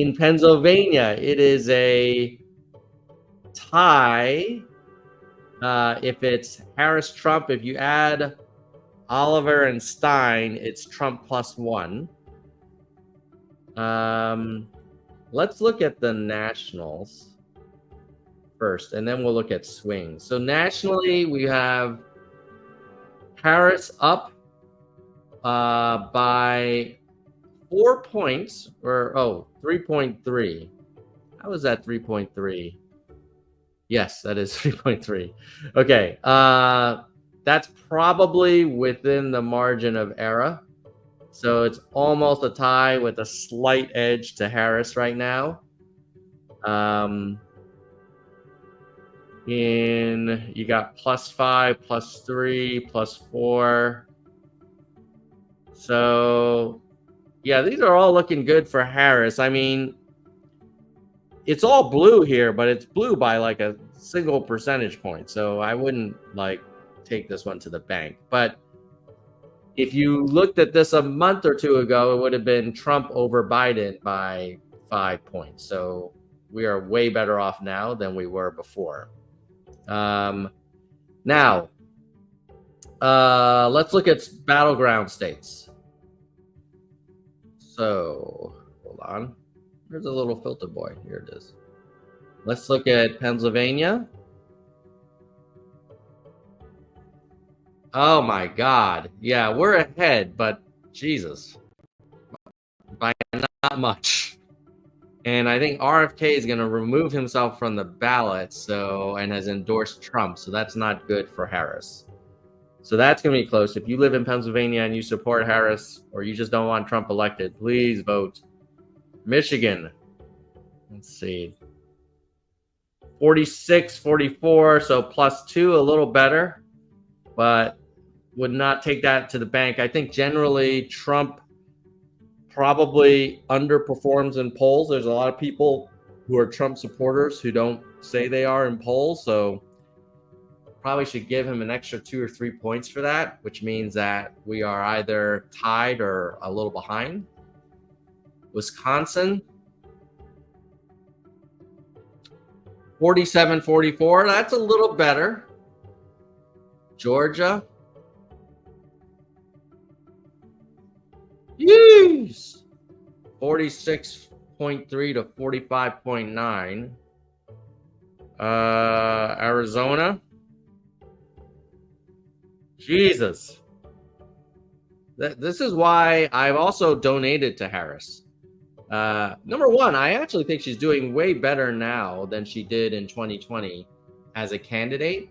In Pennsylvania, it is a tie. If it's Harris-Trump, if you add Oliver and Stein, it's Trump +1. Let's look at the nationals first, and then we'll look at swings. So nationally, we have Harris up by 4 points, or 3.3. How is that 3.3? Yes, that is 3.3. Okay, that's probably within the margin of error. So it's almost a tie with a slight edge to Harris right now. You got +5, +3, +4. So yeah, these are all looking good for Harris. I mean, it's all blue here, but it's blue by like a single percentage point. So I wouldn't like take this one to the bank. But if you looked at this a month or two ago, it would have been Trump over Biden by 5 points. So we are way better off now than we were before. Now, let's look at battleground states. So, hold on. There's a little filter boy. Here it is. Let's look at Pennsylvania. Oh my God. Yeah, we're ahead, but Jesus. By not much. And I think RFK is going to remove himself from the ballot, and has endorsed Trump. So that's not good for Harris. So that's going to be close. If you live in Pennsylvania and you support Harris, or you just don't want Trump elected, please vote. Michigan. Let's see. 46, 44, so +2, a little better, but would not take that to the bank. I think generally Trump probably underperforms in polls. There's a lot of people who are Trump supporters who don't say they are in polls, so probably should give him an extra 2 or 3 points for that, which means that we are either tied or a little behind. Wisconsin, 47, 44. That's a little better. Georgia. Yeesh. 46.3 to 45.9. Arizona. Jesus. This is why I've also donated to Harris. Number one, I actually think she's doing way better now than she did in 2020 as a candidate.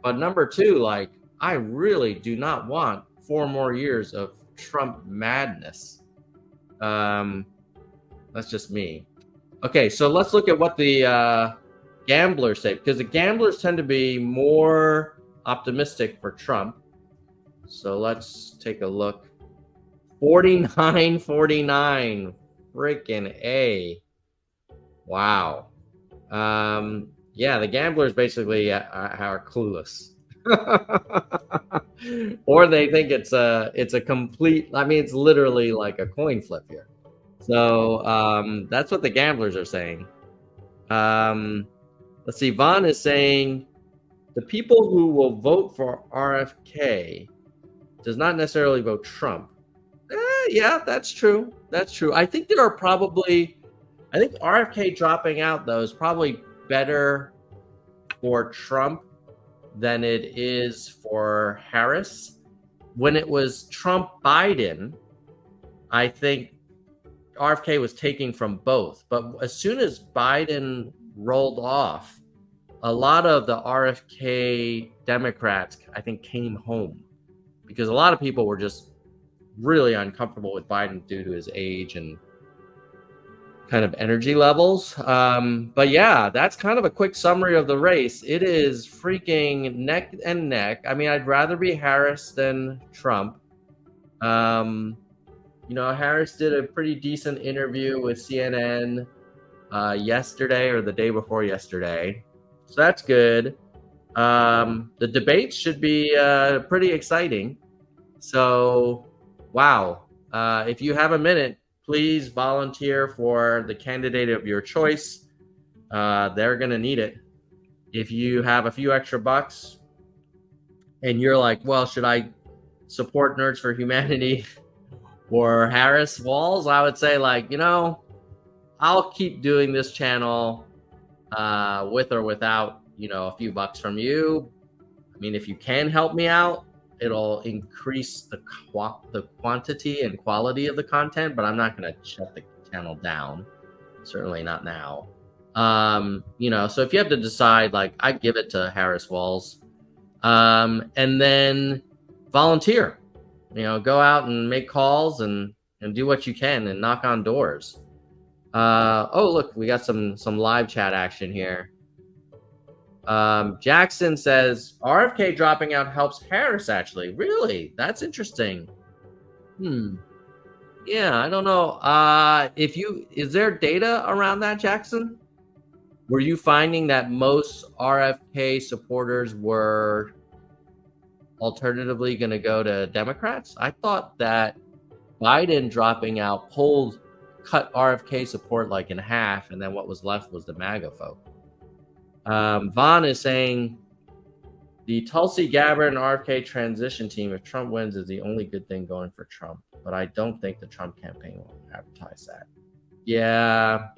But number two, like, I really do not want 4 more years of Trump madness. That's just me. Okay, so let's look at what the gamblers say, because the gamblers tend to be more optimistic for Trump. So let's take a look. 49-49. Freaking A. Wow. Yeah, the gamblers basically are clueless. Or they think it's a complete, I mean, it's literally like a coin flip here. So that's what the gamblers are saying. Let's see, Vaughn is saying the people who will vote for RFK does not necessarily vote Trump. Yeah, that's true. That's true. I think RFK dropping out, though, is probably better for Trump than it is for Harris. When it was Trump-Biden, I think RFK was taking from both. But as soon as Biden rolled off, a lot of the RFK Democrats, I think, came home because a lot of people were just really uncomfortable with Biden due to his age and kind of energy levels. But yeah, that's kind of a quick summary of the race. It is freaking neck and neck. I mean, I'd rather be Harris than Trump. Harris did a pretty decent interview with CNN yesterday or the day before yesterday. So that's good. The debates should be pretty exciting. So, wow. If you have a minute, please volunteer for the candidate of your choice. They're going to need it. If you have a few extra bucks and you're like, well, should I support Nerds for Humanity or Harris Walls? I would say, like, I'll keep doing this channel with or without, a few bucks from you. I mean, if you can help me out, it'll increase the quantity and quality of the content, but I'm not going to shut the channel down. Certainly not now. So if you have to decide, like, I give it to Harris Walls, and then volunteer, go out and make calls and do what you can and knock on doors. Oh, look, we got some live chat action here. Jackson says RFK dropping out helps Harris. Actually, really, that's interesting. Yeah, I don't know. Is there data around that, Jackson? Were you finding that most RFK supporters were alternatively going to go to Democrats? I thought that Biden dropping out cut RFK support like in half, and then what was left was the MAGA folk. Vaughn is saying the Tulsi Gabbard and RFK transition team, if Trump wins, is the only good thing going for Trump. But I don't think the Trump campaign will advertise that. Yeah.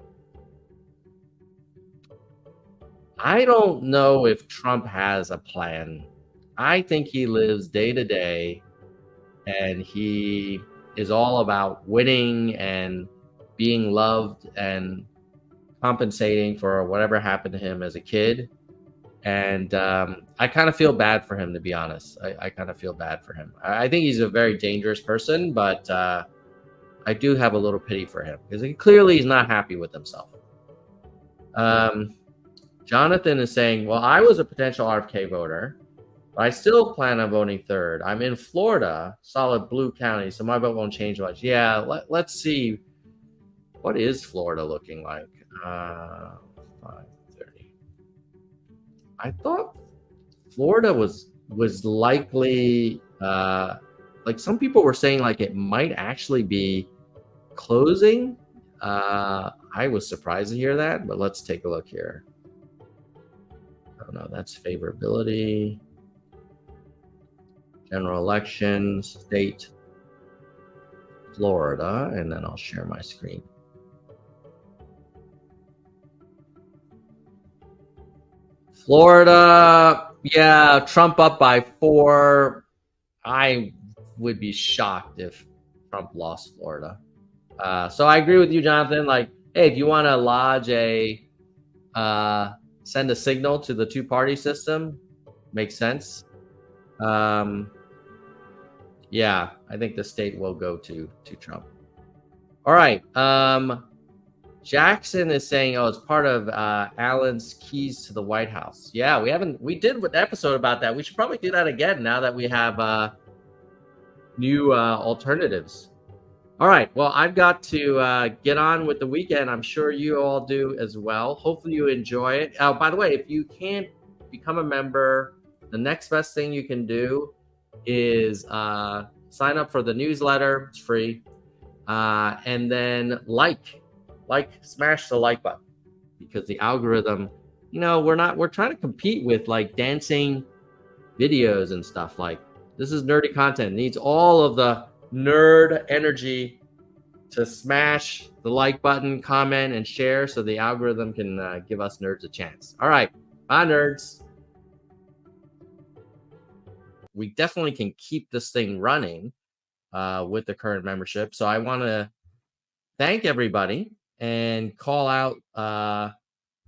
I don't know if Trump has a plan. I think he lives day to day, and he is all about winning and being loved and compensating for whatever happened to him as a kid. And I kind of feel bad for him, to be honest. I kind of feel bad for him. I think he's a very dangerous person, but I do have a little pity for him because clearly he's not happy with himself. Jonathan is saying, well, I was a potential RFK voter, but I still plan on voting third. I'm in Florida, solid blue county, so my vote won't change much. Yeah, let's see. What is Florida looking like? 5:30. I thought Florida was likely, like some people were saying, like it might actually be closing. I was surprised to hear that, but let's take a look here. Oh no, that's favorability. General elections, state, Florida, and then I'll share my screen. Florida, yeah, Trump up by 4. I would be shocked if Trump lost Florida. So I agree with you, Jonathan. Like, hey, if you want to lodge send a signal to the two-party system, makes sense. Yeah, I think the state will go to Trump. All right. Jackson is saying, oh, it's part of Alan's keys to the White House. Yeah, we did an episode about that. We should probably do that again now that we have new alternatives. All right. Well, I've got to get on with the weekend. I'm sure you all do as well. Hopefully you enjoy it. By the way, if you can't become a member, the next best thing you can do is sign up for the newsletter. It's free. And then smash the like button, because the algorithm, we're trying to compete with like dancing videos and stuff. Like, this is nerdy content. It needs all of the nerd energy to smash the like button, comment, and share so the algorithm can give us nerds a chance. All right. Bye, nerds. We definitely can keep this thing running with the current membership. So I want to thank everybody and call out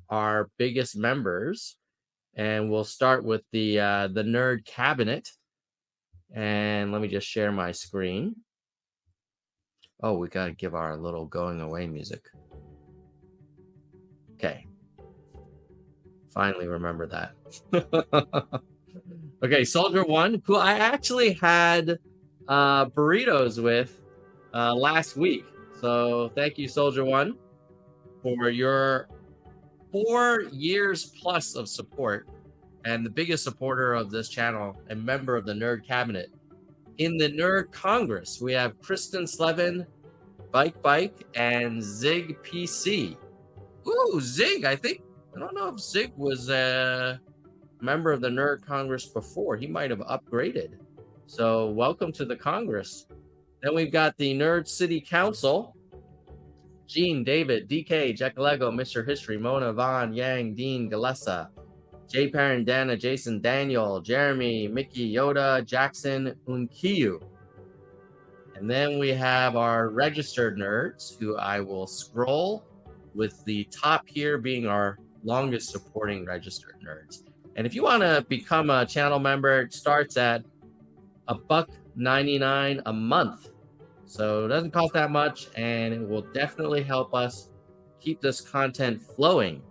our biggest members. And we'll start with the nerd cabinet. And let me just share my screen. Oh, we got to give our little going away music. Okay. Finally remember that. Okay, Soldier 1. Who I actually had burritos with last week. So thank you, Soldier 1, for your 4 years plus of support, and the biggest supporter of this channel and member of the Nerd Cabinet. In the Nerd Congress, we have Kristen Slevin, Bike, and Zig PC. Ooh, Zig! I don't know if Zig was a member of the Nerd Congress before. He might have upgraded. So welcome to the Congress. Then we've got the Nerd City Council. Gene, David, DK, Jack Lego, Mr. History, Mona, Vaughn, Yang, Dean, Galessa, Jay Parent, Dana, Jason, Daniel, Jeremy, Mickey, Yoda, Jackson, Unkiyu. And then we have our registered nerds, who I will scroll, with the top here being our longest supporting registered nerds. And if you want to become a channel member, it starts at $1.99 a month. So it doesn't cost that much, and it will definitely help us keep this content flowing.